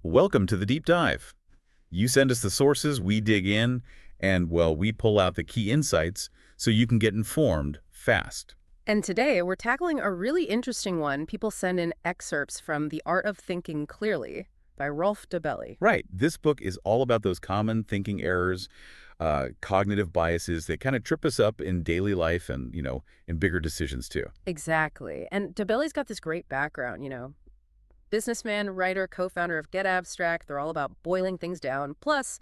Welcome to the deep dive. You send us the sources, we dig in, and, well, we pull out the key insights so you can get informed fast. And today, we're tackling a really interesting one. People send in excerpts from The Art of Thinking Clearly by Rolf Dobelli. Right. This book is all about those common thinking errors, cognitive biases that kind of trip us up in daily life and, in bigger decisions too. Exactly. And Dobelli's got this great background, businessman, writer, co-founder of Get Abstract. They're all about boiling things down. Plus,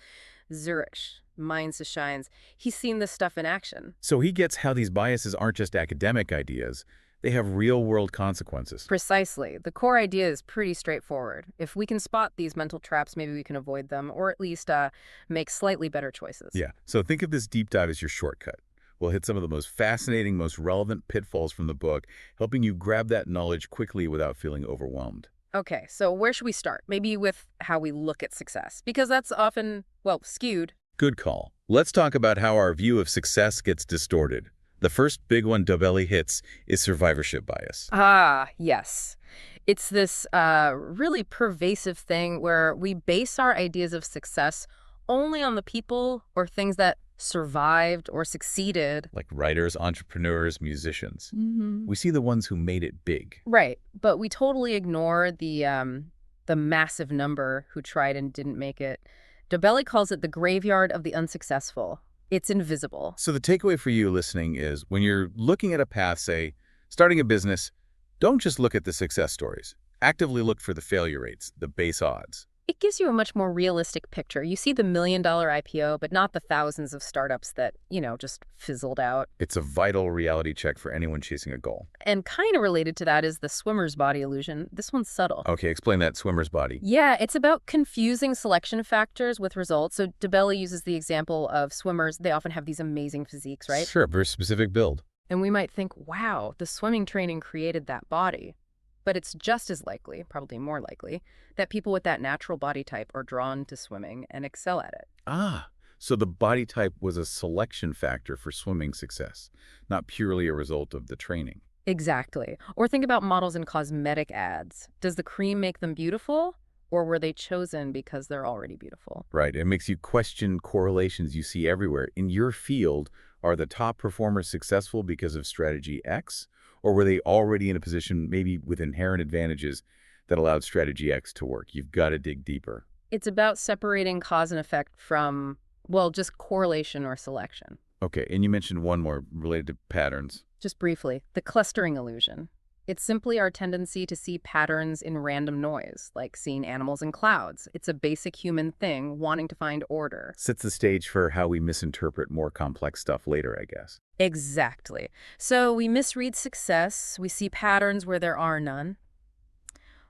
Zurich, Minds to Shines. He's seen this stuff in action. So he gets how these biases aren't just academic ideas, they have real-world consequences. Precisely. The core idea is pretty straightforward. If we can spot these mental traps, maybe we can avoid them, or at least make slightly better choices. Yeah, so think of this deep dive as your shortcut. We'll hit some of the most fascinating, most relevant pitfalls from the book, helping you grab that knowledge quickly without feeling overwhelmed. Okay, so where should we start? Maybe with how we look at success, because that's often, well, skewed. Good call. Let's talk about how our view of success gets distorted. The first big one Dobelli hits is survivorship bias. Ah, yes. It's this really pervasive thing where we base our ideas of success only on the people or things that survived or succeeded. Like writers, entrepreneurs, musicians. We see the ones who made it big. Right, but we totally ignore the massive number who tried and didn't make it. Dobelli calls it the graveyard of the unsuccessful. It's invisible. So the takeaway for you listening is when you're looking at a path, say, starting a business, don't just look at the success stories. Actively look for the failure rates, the base odds. It gives you a much more realistic picture. You see the $1 million IPO, but not the thousands of startups that, just fizzled out. It's a vital reality check for anyone chasing a goal. And kind of related to that is the swimmer's body illusion. This one's subtle. Okay, explain that swimmer's body. Yeah, it's about confusing selection factors with results. So Dobelli uses the example of swimmers. They often have these amazing physiques, right? Sure, very specific build. And we might think, wow, the swimming training created that body. But it's just as likely, probably more likely, that people with that natural body type are drawn to swimming and excel at it. Ah, so the body type was a selection factor for swimming success, not purely a result of the training. Exactly. Or think about models in cosmetic ads. Does the cream make them beautiful, or were they chosen because they're already beautiful? Right, it makes you question correlations you see everywhere. In your field, are the top performers successful because of strategy X, or were they already in a position maybe with inherent advantages that allowed strategy X to work? You've got to dig deeper. It's about separating cause and effect from, well, just correlation or selection. Okay, and you mentioned one more related to patterns. Just briefly, the clustering illusion. It's simply our tendency to see patterns in random noise, like seeing animals in clouds. It's a basic human thing, wanting to find order. Sets the stage for how we misinterpret more complex stuff later, I guess. Exactly. So we misread success, we see patterns where there are none.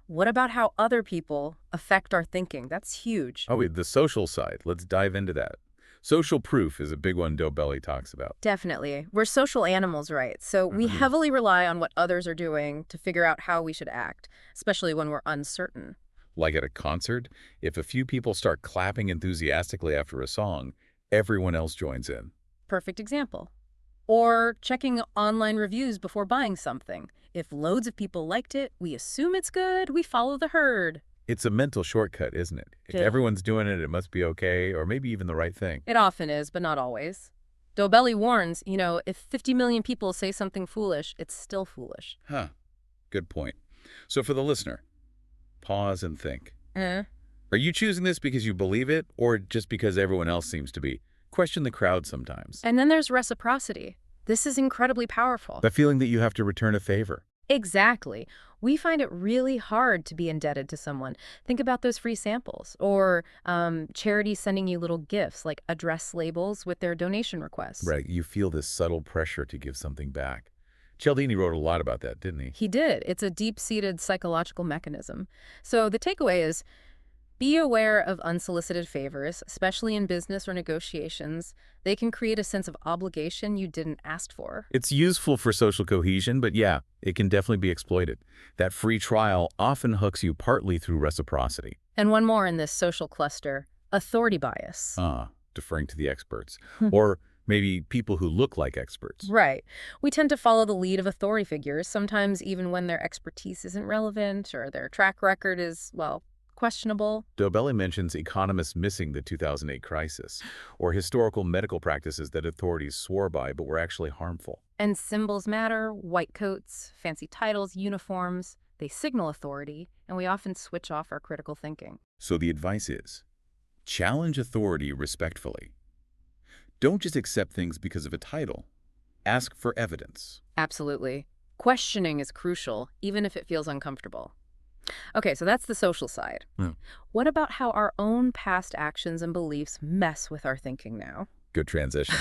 What about how other people affect our thinking? That's huge. Oh, the social side. Let's dive into that. Social proof is a big one Dobelli talks about. Definitely. We're social animals, right? So we heavily rely on what others are doing to figure out how we should act, especially when we're uncertain. Like at a concert, if a few people start clapping enthusiastically after a song, everyone else joins in. Perfect example. Or checking online reviews before buying something. If loads of people liked it, we assume it's good, we follow the herd. It's a mental shortcut, isn't it? If Yeah. everyone's doing it, it must be okay, or maybe even the right thing. It often is, but not always. Dobelli warns, if 50 million people say something foolish, it's still foolish. Huh. Good point. So for the listener, pause and think. Are you choosing this because you believe it, or just because everyone else seems to be? Question the crowd sometimes. And then there's reciprocity. This is incredibly powerful. The feeling that you have to return a favor. Exactly. We find it really hard to be indebted to someone. Think about those free samples or charities sending you little gifts like address labels with their donation requests. Right. You feel this subtle pressure to give something back. Cialdini wrote a lot about that, didn't he? He did. It's a deep-seated psychological mechanism. So the takeaway is, be aware of unsolicited favors, especially in business or negotiations. They can create a sense of obligation you didn't ask for. It's useful for social cohesion, but yeah, it can definitely be exploited. That free trial often hooks you partly through reciprocity. And one more in this social cluster, authority bias. Deferring to the experts. Or maybe people who look like experts. Right. We tend to follow the lead of authority figures, sometimes even when their expertise isn't relevant or their track record is, well, questionable. Dobelli mentions economists missing the 2008 crisis, or historical medical practices that authorities swore by but were actually harmful. And symbols matter, white coats, fancy titles, uniforms. They signal authority, and we often switch off our critical thinking. So the advice is, challenge authority respectfully. Don't just accept things because of a title. Ask for evidence. Absolutely. Questioning is crucial, even if it feels uncomfortable. Okay, so that's the social side. Hmm. What about how our own past actions and beliefs mess with our thinking now? Good transition.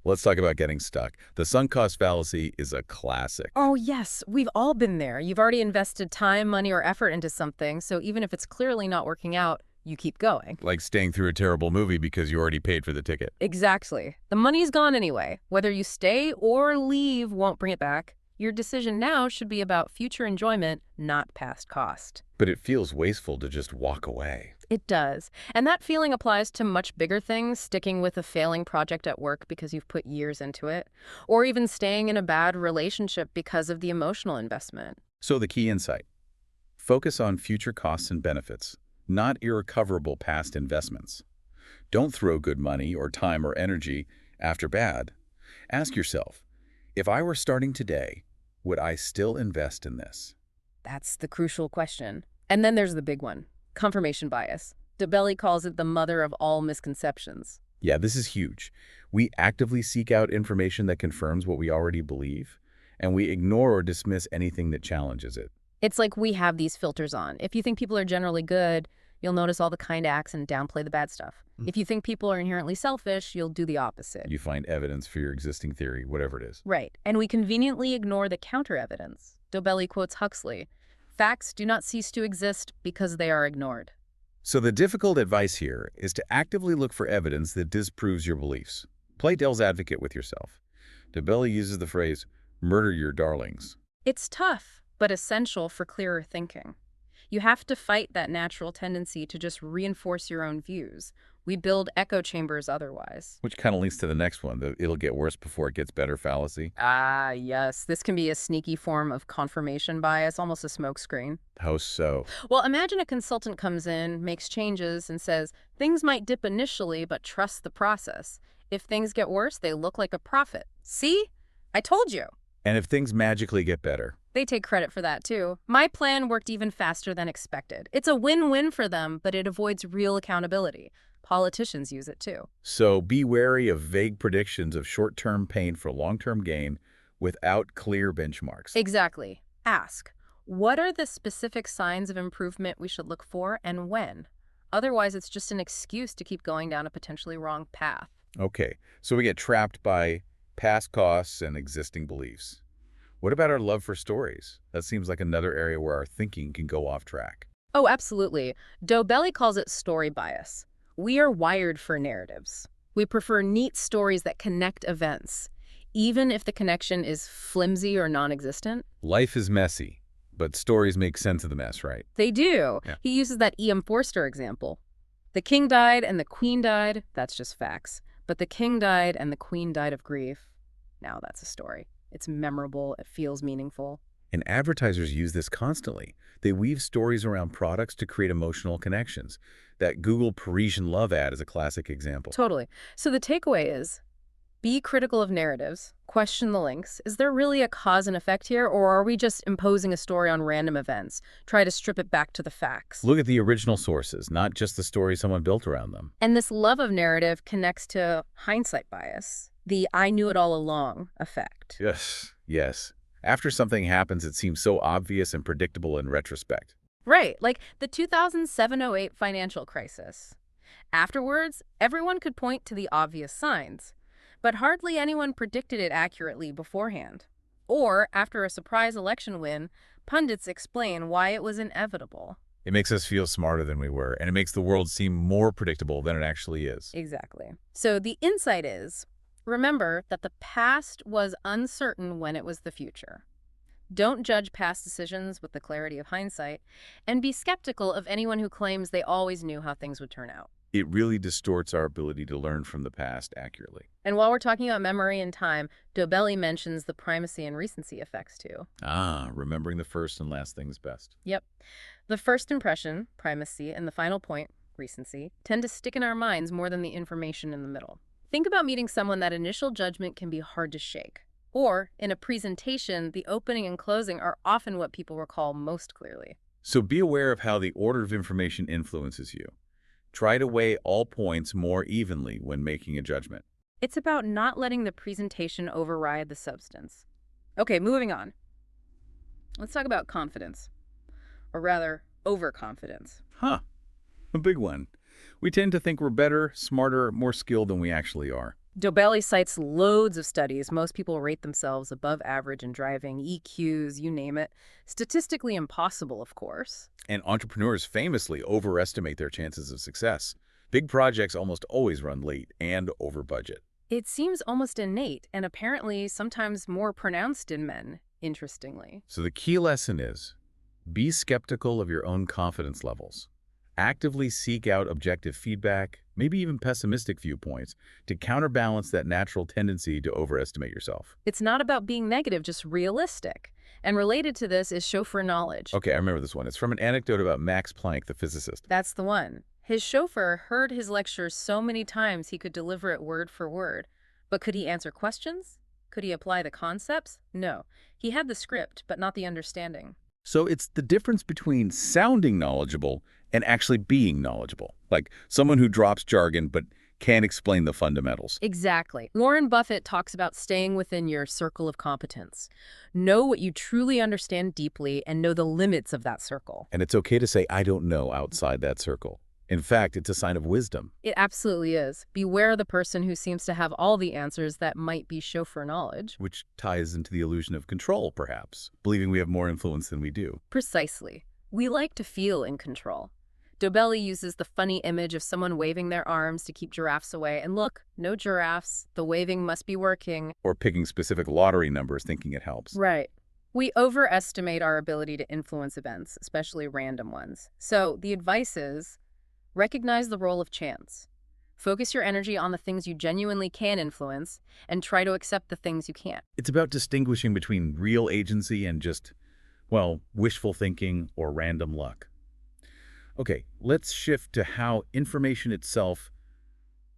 Let's talk about getting stuck. The sunk cost fallacy is a classic. Oh, yes, we've all been there. You've already invested time, money, or effort into something, so even if it's clearly not working out, you keep going. Like staying through a terrible movie because you already paid for the ticket. Exactly. The money's gone anyway. Whether you stay or leave won't bring it back. Your decision now should be about future enjoyment, not past cost. But it feels wasteful to just walk away. It does. And that feeling applies to much bigger things, sticking with a failing project at work because you've put years into it, or even staying in a bad relationship because of the emotional investment. So the key insight, focus on future costs and benefits, not irrecoverable past investments. Don't throw good money or time or energy after bad. Ask yourself, if I were starting today, would I still invest in this? That's the crucial question. And then there's the big one, confirmation bias. Dobelli calls it the mother of all misconceptions. Yeah, this is huge. We actively seek out information that confirms what we already believe, and we ignore or dismiss anything that challenges it. It's like we have these filters on. If you think people are generally good, you'll notice all the kind acts and downplay the bad stuff. If you think people are inherently selfish, you'll do the opposite. You find evidence for your existing theory, whatever it is. Right. And we conveniently ignore the counter-evidence. Dobelli quotes Huxley, "Facts do not cease to exist because they are ignored." So the difficult advice here is to actively look for evidence that disproves your beliefs. Play devil's advocate with yourself. Dobelli uses the phrase, murder your darlings. It's tough, but essential for clearer thinking. You have to fight that natural tendency to just reinforce your own views. We build echo chambers otherwise. Which kind of links to the next one, the it'll get worse before it gets better fallacy. Ah, yes. This can be a sneaky form of confirmation bias, almost a smokescreen. How so? Well, imagine a consultant comes in, makes changes, and says, things might dip initially, but trust the process. If things get worse, they look like a profit. See? I told you. And if things magically get better? They take credit for that, too. My plan worked even faster than expected. It's a win-win for them, but it avoids real accountability. Politicians use it, too. So be wary of vague predictions of short-term pain for long-term gain without clear benchmarks. Exactly. Ask, what are the specific signs of improvement we should look for and when? Otherwise, it's just an excuse to keep going down a potentially wrong path. Okay, so we get trapped by past costs and existing beliefs. What about our love for stories? That seems like another area where our thinking can go off track. Oh, absolutely. Dobelli calls it story bias. We are wired for narratives. We prefer neat stories that connect events, even if the connection is flimsy or non-existent. Life is messy, but stories make sense of the mess, right? They do. Yeah. He uses that E.M. Forster example. The king died and the queen died. That's just facts. But the king died and the queen died of grief. Now that's a story. It's memorable. It feels meaningful. And advertisers use this constantly. They weave stories around products to create emotional connections. That Google Parisian love ad is a classic example. Totally. So the takeaway is, be critical of narratives, question the links. Is there really a cause and effect here, or are we just imposing a story on random events? Try to strip it back to the facts. Look at the original sources, not just the story someone built around them. And this love of narrative connects to hindsight bias, the I knew it all along effect. Yes, yes. After something happens, it seems so obvious and predictable in retrospect. Right, like the 2007-08 financial crisis. Afterwards, everyone could point to the obvious signs, but hardly anyone predicted it accurately beforehand. Or, after a surprise election win, pundits explain why it was inevitable. It makes us feel smarter than we were, and it makes the world seem more predictable than it actually is. Exactly. So the insight is, remember that the past was uncertain when it was the future. Don't judge past decisions with the clarity of hindsight, and be skeptical of anyone who claims they always knew how things would turn out. It really distorts our ability to learn from the past accurately. And while we're talking about memory and time, Dobelli mentions the primacy and recency effects too. Ah, remembering the first and last things best. Yep. The first impression, primacy, and the final point, recency, tend to stick in our minds more than the information in the middle. Think about meeting someone. That initial judgment can be hard to shake. Or, in a presentation, the opening and closing are often what people recall most clearly. So be aware of how the order of information influences you. Try to weigh all points more evenly when making a judgment. It's about not letting the presentation override the substance. Okay, moving on. Let's talk about confidence. Or rather, overconfidence. Huh, a big one. We tend to think we're better, smarter, more skilled than we actually are. Dobelli cites loads of studies. Most people rate themselves above average in driving, EQs, you name it. Statistically impossible, of course. And entrepreneurs famously overestimate their chances of success. Big projects almost always run late and over budget. It seems almost innate and apparently sometimes more pronounced in men, interestingly. So the key lesson is, be skeptical of your own confidence levels. Actively seek out objective feedback, maybe even pessimistic viewpoints, to counterbalance that natural tendency to overestimate yourself. It's not about being negative, just realistic. And related to this is chauffeur knowledge. Okay, I remember this one. It's from an anecdote about Max Planck, the physicist. That's the one. His chauffeur heard his lectures so many times he could deliver it word for word. But could he answer questions? Could he apply the concepts? No. He had the script, but not the understanding. So it's the difference between sounding knowledgeable and actually being knowledgeable. Like someone who drops jargon but can't explain the fundamentals. Exactly. Warren Buffett talks about staying within your circle of competence. Know what you truly understand deeply and know the limits of that circle. And it's okay to say, I don't know outside that circle. In fact, it's a sign of wisdom. It absolutely is. Beware the person who seems to have all the answers that might be chauffeur knowledge. Which ties into the illusion of control, perhaps, believing we have more influence than we do. Precisely. We like to feel in control. Dobelli uses the funny image of someone waving their arms to keep giraffes away. And look, no giraffes. The waving must be working. Or picking specific lottery numbers thinking it helps. Right. We overestimate our ability to influence events, especially random ones. So the advice is, recognize the role of chance. Focus your energy on the things you genuinely can influence and try to accept the things you can't. It's about distinguishing between real agency and just, well, wishful thinking or random luck. Okay, let's shift to how information itself,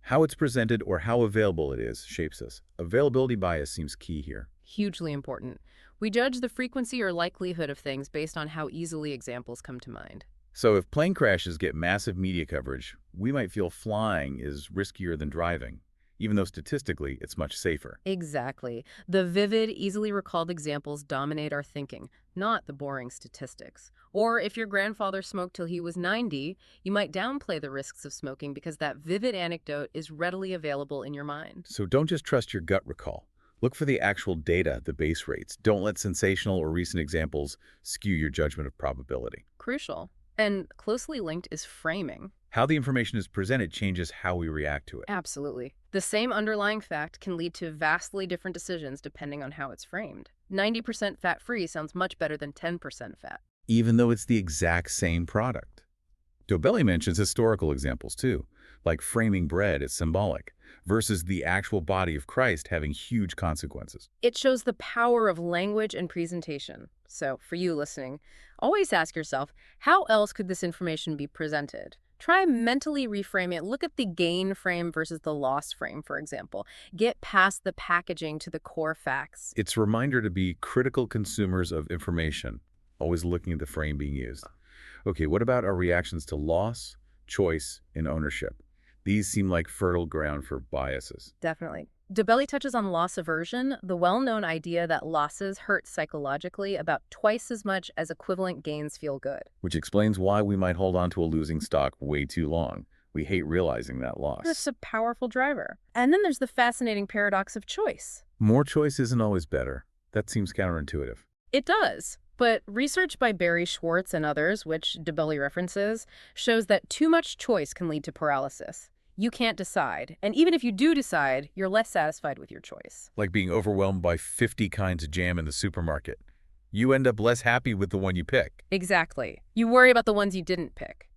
how it's presented or how available it is, shapes us. Availability bias seems key here. Hugely important. We judge the frequency or likelihood of things based on how easily examples come to mind. So if plane crashes get massive media coverage, we might feel flying is riskier than driving, even though statistically it's much safer. Exactly. The vivid, easily recalled examples dominate our thinking, not the boring statistics. Or if your grandfather smoked till he was 90, you might downplay the risks of smoking because that vivid anecdote is readily available in your mind. So don't just trust your gut recall. Look for the actual data, the base rates. Don't let sensational or recent examples skew your judgment of probability. Crucial. And closely linked is framing. How the information is presented changes how we react to it. Absolutely. The same underlying fact can lead to vastly different decisions depending on how it's framed. 90% fat-free sounds much better than 10% fat. Even though it's the exact same product. Dobelli mentions historical examples too, like framing bread as symbolic versus the actual body of Christ having huge consequences. It shows the power of language and presentation. So, for you listening, always ask yourself, how else could this information be presented? Try mentally reframe it. Look at the gain frame versus the loss frame, for example. Get past the packaging to the core facts. It's a reminder to be critical consumers of information, always looking at the frame being used. Okay, what about our reactions to loss, choice, and ownership? These seem like fertile ground for biases. Definitely. Dobelli touches on loss aversion, the well-known idea that losses hurt psychologically about twice as much as equivalent gains feel good. Which explains why we might hold on to a losing stock way too long. We hate realizing that loss. It's a powerful driver. And then there's the fascinating paradox of choice. More choice isn't always better. That seems counterintuitive. It does. But research by Barry Schwartz and others, which Dobelli references, shows that too much choice can lead to paralysis. You can't decide. And even if you do decide, you're less satisfied with your choice. Like being overwhelmed by 50 kinds of jam in the supermarket. You end up less happy with the one you pick. Exactly. You worry about the ones you didn't pick.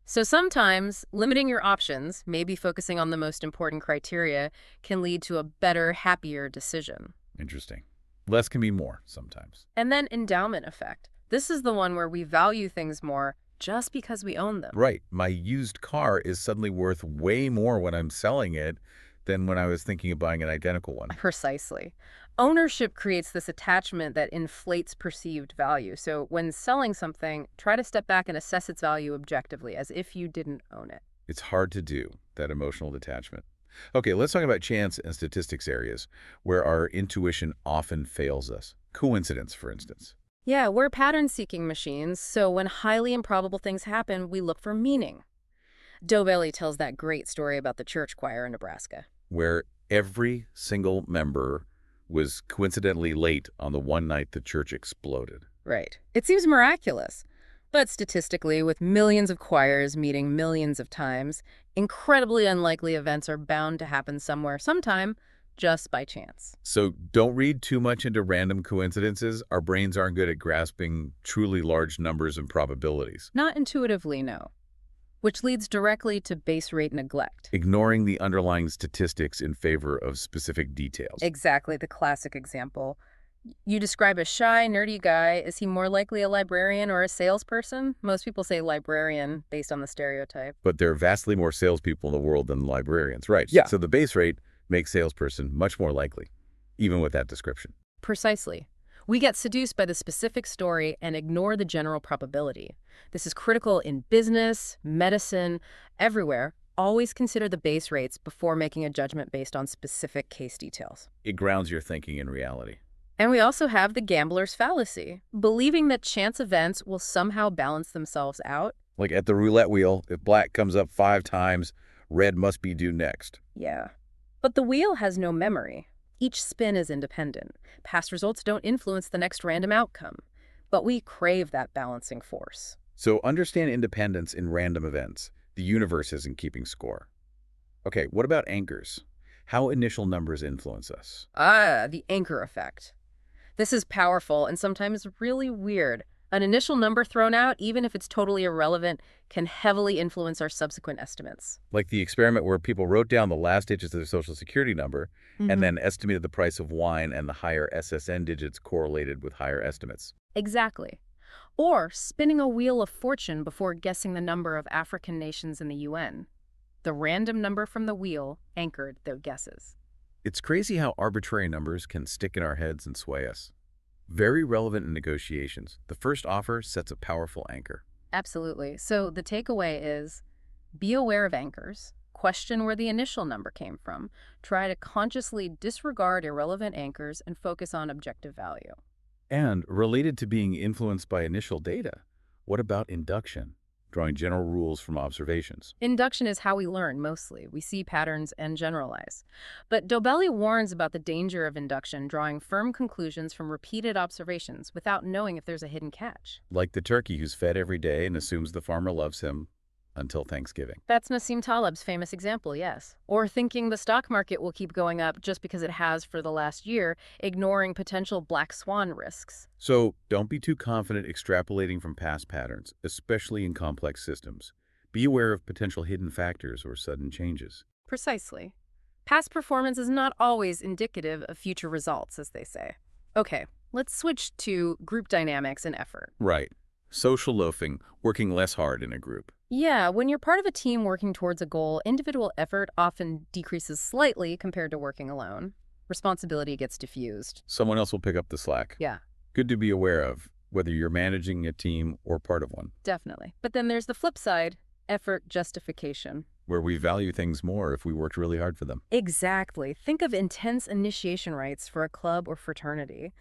So sometimes limiting your options, maybe focusing on the most important criteria, can lead to a better, happier decision. Interesting. Less can be more sometimes. And then endowment effect. This is the one where we value things more just because we own them. Right. My used car is suddenly worth way more when I'm selling it than when I was thinking of buying an identical one. Precisely. Ownership creates this attachment that inflates perceived value. So when selling something, try to step back and assess its value objectively, as if you didn't own it. It's hard to do, that emotional detachment. Okay, let's talk about chance and statistics areas where our intuition often fails us. Coincidence, for instance. Yeah, we're pattern-seeking machines, so when highly improbable things happen, we look for meaning. Dobelli tells that great story about the church choir in Nebraska. Where every single member was coincidentally late on the one night the church exploded. Right. It seems miraculous. But statistically, with millions of choirs meeting millions of times, incredibly unlikely events are bound to happen somewhere, sometime, just by chance. So don't read too much into random coincidences. Our brains aren't good at grasping truly large numbers and probabilities. Not intuitively, no. Which leads directly to base rate neglect. Ignoring the underlying statistics in favor of specific details. Exactly, the classic example. You describe a shy, nerdy guy. Is he more likely a librarian or a salesperson? Most people say librarian based on the stereotype. But there are vastly more salespeople in the world than librarians, right? Yeah. So the base rate makes salesperson much more likely, even with that description. Precisely. We get seduced by the specific story and ignore the general probability. This is critical in business, medicine, everywhere. Always consider the base rates before making a judgment based on specific case details. It grounds your thinking in reality. And we also have the gambler's fallacy, believing that chance events will somehow balance themselves out. Like at the roulette wheel, if black comes up 5 times, red must be due next. Yeah. But the wheel has no memory. Each spin is independent. Past results don't influence the next random outcome. But we crave that balancing force. So understand independence in random events. The universe isn't keeping score. Okay, what about anchors? How initial numbers influence us? The anchor effect. This is powerful and sometimes really weird. An initial number thrown out, even if it's totally irrelevant, can heavily influence our subsequent estimates. Like the experiment where people wrote down the last digits of their social security number and then estimated the price of wine, and the higher SSN digits correlated with higher estimates. Exactly. Or spinning a wheel of fortune before guessing the number of African nations in the UN. The random number from the wheel anchored their guesses. It's crazy how arbitrary numbers can stick in our heads and sway us. Very relevant in negotiations. The first offer sets a powerful anchor. Absolutely. So the takeaway is be aware of anchors, question where the initial number came from, try to consciously disregard irrelevant anchors, and focus on objective value. And related to being influenced by initial data, what about induction? Drawing general rules from observations. Induction is how we learn mostly. We see patterns and generalize. But Dobelli warns about the danger of induction, drawing firm conclusions from repeated observations without knowing if there's a hidden catch. Like the turkey who's fed every day and assumes the farmer loves him until Thanksgiving. That's Nassim Taleb's famous example, yes. Or thinking the stock market will keep going up just because it has for the last year, ignoring potential black swan risks. So don't be too confident extrapolating from past patterns, especially in complex systems. Be aware of potential hidden factors or sudden changes. Precisely. Past performance is not always indicative of future results, as they say. Okay, let's switch to group dynamics and effort. Right. Social loafing, working less hard in a group. Yeah, when you're part of a team working towards a goal, individual effort often decreases slightly compared to working alone. Responsibility gets diffused. Someone else will pick up the slack. Yeah, Good to be aware of, whether you're managing a team or part of one, definitely. But then there's the flip side, effort justification. where we value things more if we worked really hard for them. Exactly. Think of intense initiation rites for a club or fraternity.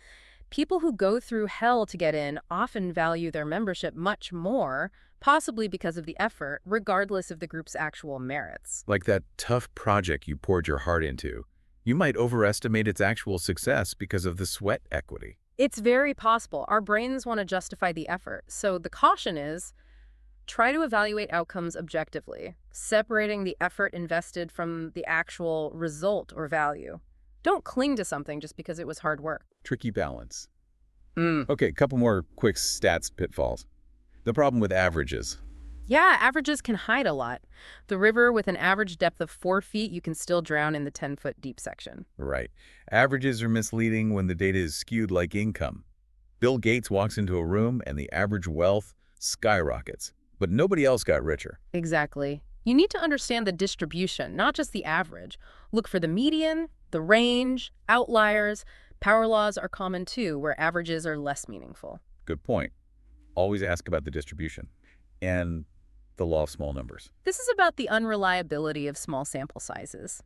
People who go through hell to get in often value their membership much more, possibly because of the effort, regardless of the group's actual merits. Like that tough project you poured your heart into. You might overestimate its actual success because of the sweat equity. It's very possible. Our brains want to justify the effort. So the caution is, try to evaluate outcomes objectively, separating the effort invested from the actual result or value. Don't cling to something just because it was hard work. Tricky balance. Okay, a couple more quick stats pitfalls. The problem with averages. Yeah, averages can hide a lot. The river with an average depth of 4 feet, you can still drown in the 10-foot deep section. Right. Averages are misleading when the data is skewed like income. Bill Gates walks into a room and the average wealth skyrockets, but nobody else got richer. Exactly. You need to understand the distribution, not just the average. Look for the median, the range, outliers. Power laws are common too, where averages are less meaningful. Good point. Always ask about the distribution and the law of small numbers. This is about the unreliability of small sample sizes.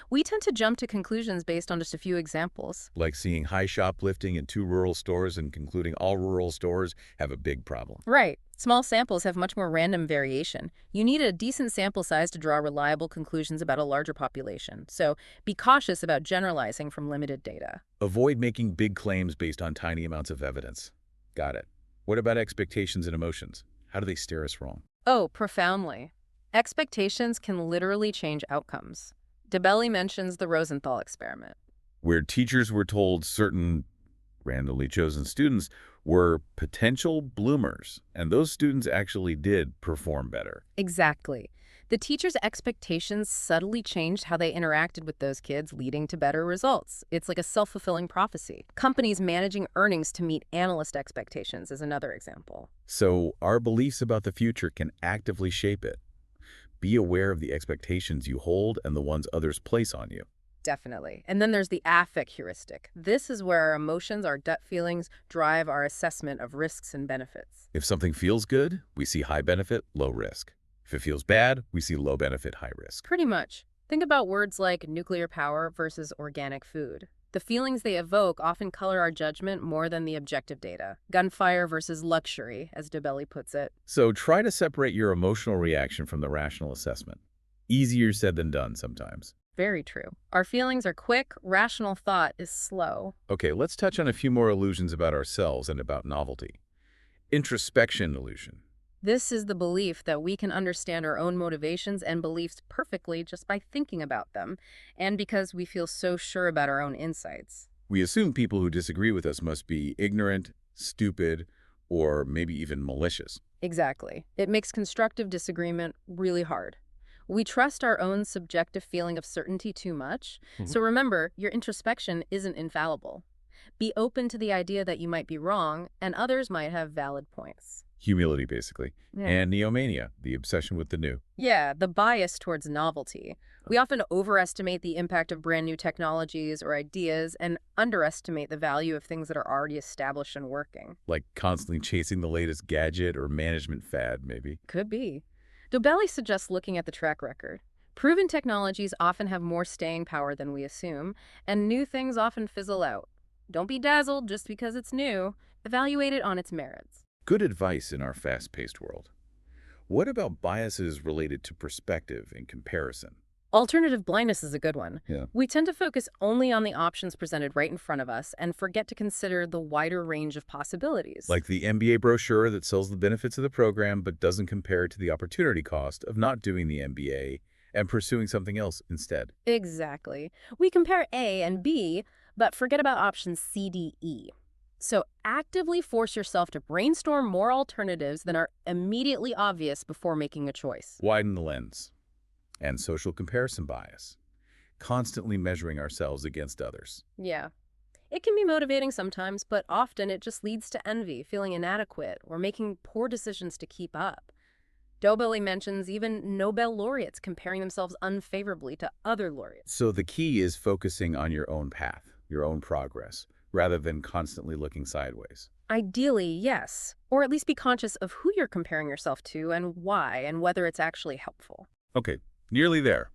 We tend to jump to conclusions based on just a few examples. Like seeing high shoplifting in 2 rural stores and concluding all rural stores have a big problem. Right. Small samples have much more random variation. You need a decent sample size to draw reliable conclusions about a larger population. So be cautious about generalizing from limited data. Avoid making big claims based on tiny amounts of evidence. Got it. What about expectations and emotions? How do they steer us wrong? Oh, profoundly. Expectations can literally change outcomes. Dobelli mentions the Rosenthal experiment. Where teachers were told certain randomly chosen students were potential bloomers, and those students actually did perform better. Exactly. The teacher's expectations subtly changed how they interacted with those kids, leading to better results. It's like a self-fulfilling prophecy. Companies managing earnings to meet analyst expectations is another example. So our beliefs about the future can actively shape it. Be aware of the expectations you hold and the ones others place on you. Definitely. And then there's the affect heuristic. This is where our emotions, our gut feelings, drive our assessment of risks and benefits. If something feels good, we see high benefit, low risk. If it feels bad, we see low benefit, high risk. Pretty much. Think about words like nuclear power versus organic food. The feelings they evoke often color our judgment more than the objective data. Gunfire versus luxury, as Dobelli puts it. So try to separate your emotional reaction from the rational assessment. Easier said than done sometimes. Very true. Our feelings are quick, rational thought is slow. Okay, let's touch on a few more illusions about ourselves and about novelty. Introspection illusion. This is the belief that we can understand our own motivations and beliefs perfectly just by thinking about them, and because we feel so sure about our own insights. We assume people who disagree with us must be ignorant, stupid, or maybe even malicious. Exactly. It makes constructive disagreement really hard. We trust our own subjective feeling of certainty too much. So remember, your introspection isn't infallible. Be open to the idea that you might be wrong and others might have valid points. Humility, basically. Yeah. And neomania, the obsession with the new. Yeah, the bias towards novelty. We often overestimate the impact of brand new technologies or ideas and underestimate the value of things that are already established and working. Like constantly chasing the latest gadget or management fad, maybe. Could be. Dobelli suggests looking at the track record. Proven technologies often have more staying power than we assume, and new things often fizzle out. Don't be dazzled just because it's new. Evaluate it on its merits. Good advice in our fast-paced world. What about biases related to perspective and comparison? Alternative blindness is a good one. Yeah. We tend to focus only on the options presented right in front of us and forget to consider the wider range of possibilities. Like the MBA brochure that sells the benefits of the program but doesn't compare it to the opportunity cost of not doing the MBA and pursuing something else instead. Exactly. We compare A and B, but forget about options C, D, E. So actively force yourself to brainstorm more alternatives than are immediately obvious before making a choice. Widen the lens. And social comparison bias. Constantly measuring ourselves against others. Yeah. It can be motivating sometimes, but often it just leads to envy, feeling inadequate, or making poor decisions to keep up. Dobelli mentions even Nobel laureates comparing themselves unfavorably to other laureates. So the key is focusing on your own path, your own progress, rather than constantly looking sideways. Ideally, yes. Or at least be conscious of who you're comparing yourself to and why, and whether it's actually helpful. Okay, nearly there.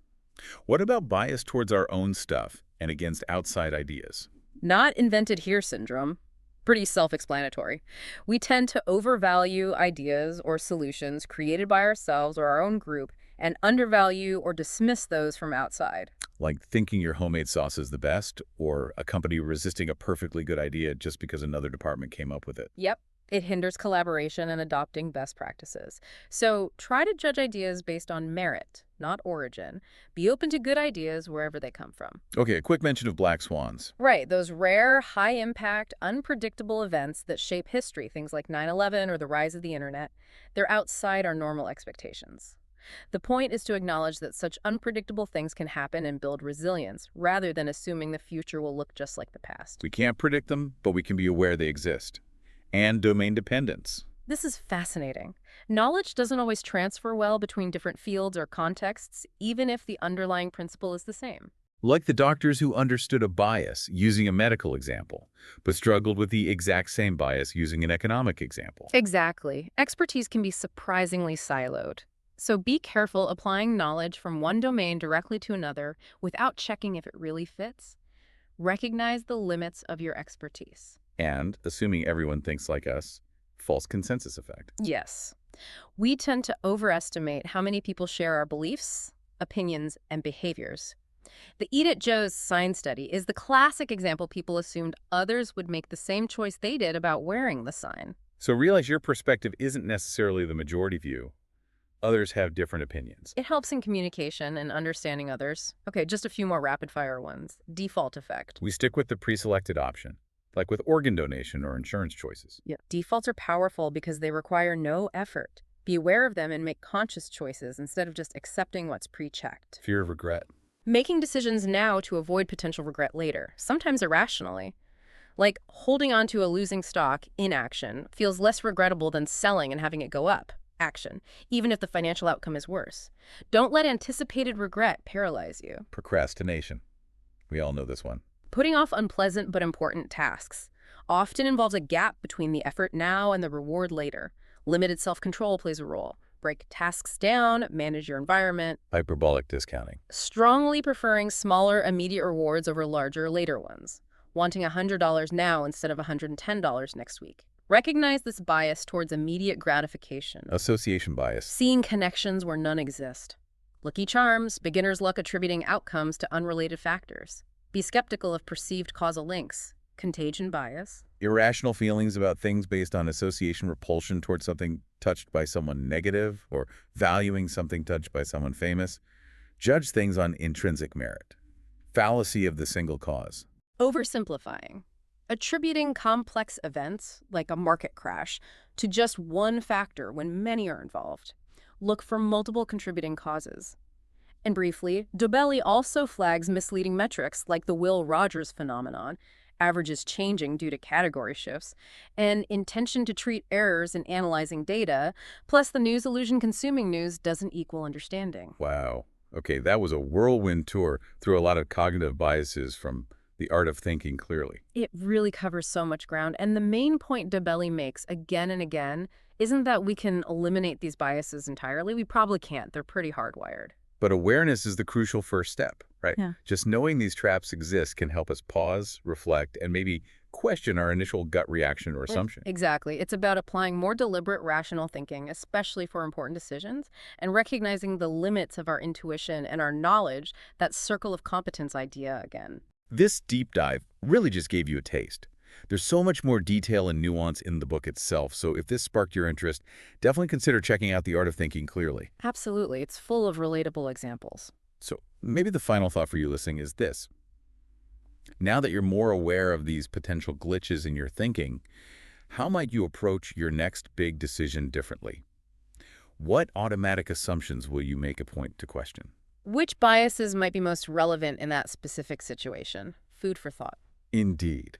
What about bias towards our own stuff and against outside ideas? Not invented here syndrome. Pretty self-explanatory. We tend to overvalue ideas or solutions created by ourselves or our own group and undervalue or dismiss those from outside. Like thinking your homemade sauce is the best, or a company resisting a perfectly good idea just because another department came up with it. Yep. It hinders collaboration and adopting best practices. So try to judge ideas based on merit, not origin. Be open to good ideas wherever they come from. Okay, a quick mention of black swans. Right, those rare, high-impact, unpredictable events that shape history, things like 9/11 or the rise of the internet, they're outside our normal expectations. The point is to acknowledge that such unpredictable things can happen and build resilience, rather than assuming the future will look just like the past. We can't predict them, but we can be aware they exist. And domain dependence. This is fascinating. Knowledge doesn't always transfer well between different fields or contexts, even if the underlying principle is the same. Like the doctors who understood a bias using a medical example, but struggled with the exact same bias using an economic example. Exactly. Expertise can be surprisingly siloed. So be careful applying knowledge from one domain directly to another without checking if it really fits. Recognize the limits of your expertise. And, assuming everyone thinks like us, false consensus effect. Yes. We tend to overestimate how many people share our beliefs, opinions, and behaviors. The Eat at Joe's sign study is the classic example. People assumed others would make the same choice they did about wearing the sign. So realize your perspective isn't necessarily the majority view. Others have different opinions. It helps in communication and understanding others. Okay, just a few more rapid-fire ones. Default effect. We stick with the pre-selected option, like with organ donation or insurance choices. Yeah. Defaults are powerful because they require no effort. Be aware of them and make conscious choices instead of just accepting what's pre-checked. Fear of regret. Making decisions now to avoid potential regret later, sometimes irrationally. Like holding on to a losing stock, inaction, feels less regrettable than selling and having it go up, action, even if the financial outcome is worse. Don't let anticipated regret paralyze you. Procrastination. We all know this one. Putting off unpleasant but important tasks often involves a gap between the effort now and the reward later. Limited self-control plays a role. Break tasks down, manage your environment. Hyperbolic discounting. Strongly preferring smaller immediate rewards over larger later ones. Wanting $100 now instead of $110 next week. Recognize this bias towards immediate gratification. Association bias. Seeing connections where none exist. Lucky charms, beginner's luck attributing outcomes to unrelated factors. Be skeptical of perceived causal links. Contagion bias. Irrational feelings about things based on association repulsion towards something touched by someone negative or valuing something touched by someone famous. Judge things on intrinsic merit. Fallacy of the single cause. Oversimplifying. Attributing complex events, like a market crash, to just one factor when many are involved. Look for multiple contributing causes. And briefly, Dobelli also flags misleading metrics like the Will Rogers phenomenon, averages changing due to category shifts, and intention to treat errors in analyzing data, plus the news illusion consuming news doesn't equal understanding. Wow. Okay, that was a whirlwind tour through a lot of cognitive biases from the art of thinking clearly. It really covers so much ground, and the main point Dobelli makes again and again isn't that we can eliminate these biases entirely. We probably can't. They're pretty hardwired. But awareness is the crucial first step, right? Yeah. Just knowing these traps exist can help us pause, reflect, and maybe question our initial gut reaction or assumption. Exactly. It's about applying more deliberate, rational thinking, especially for important decisions, and recognizing the limits of our intuition and our knowledge, that circle of competence idea again. This deep dive really just gave you a taste. There's so much more detail and nuance in the book itself, so if this sparked your interest, definitely consider checking out The Art of Thinking Clearly. Absolutely. It's full of relatable examples. So maybe the final thought for you listening is this. Now that you're more aware of these potential glitches in your thinking, how might you approach your next big decision differently? What automatic assumptions will you make a point to question? Which biases might be most relevant in that specific situation? Food for thought. Indeed.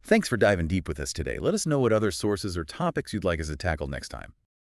Thanks for diving deep with us today. Let us know what other sources or topics you'd like us to tackle next time.